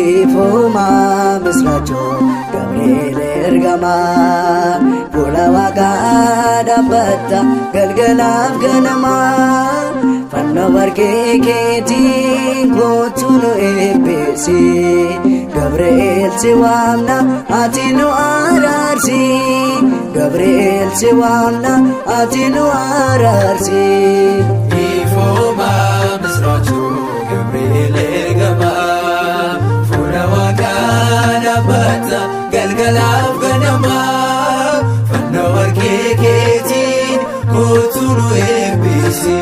ኢፎማ ምስራቾ ገብርኤል ergama fuula Waaqaa dhaabbata galgalaaf ganama fannoo warqee keetiin kootu nu eebbisi Gabri'eel si waamna ati nu araarsi Gabri'eel si waamna ati nu araarsi Ifoma misrachu Gabri'eel ergama fuula Waaqaa dhaabbata galgalaaf ganama fannoo warqee keetiin kootu nu eebbisi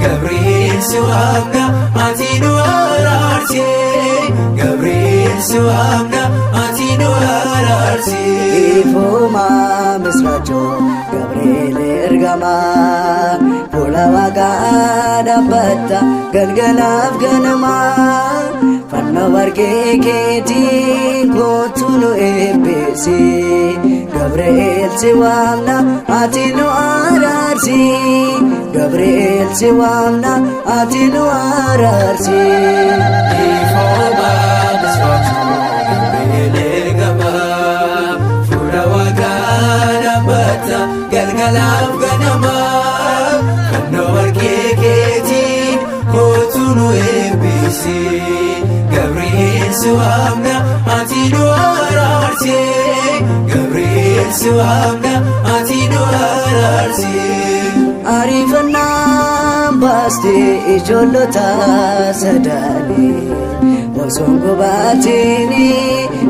Gabri'eel si waamna ati nu araarsi Gabri'eel si waamna ati nu araarsi Ifoma misracho Gabri'eel ergama fuula Waaqaa dhaabbata galgalaaf ganama fannoo warqee keetiin kootu nu eebbisi Gabri'eel si waamna ati nu araarsi Gabri'eel si waamna ati nu araarsi Ifoma misrachu Gabri'eel ergama fuula Waaqaa dhaabbata galgalaaf ganama fannoo warqee keetiin kootu nu eebbisi Gabri'eel si waamna ati nu araarsi Gabri'eel si waamna ati nu araarsi Ariifannaan baastee ijoollota sadaanii Osoon gubaatiin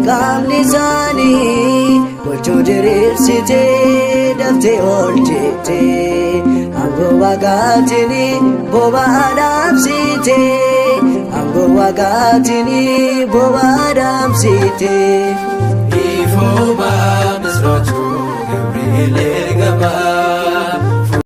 qaamni isaanii gochuu diriirsitee daftee ol jettee Aangoo Waaqaatiin bobaa dhaabsitee Aangoo Waaqaatiin bobaa dhaabsitee Ifoma misrachu Gabri'eel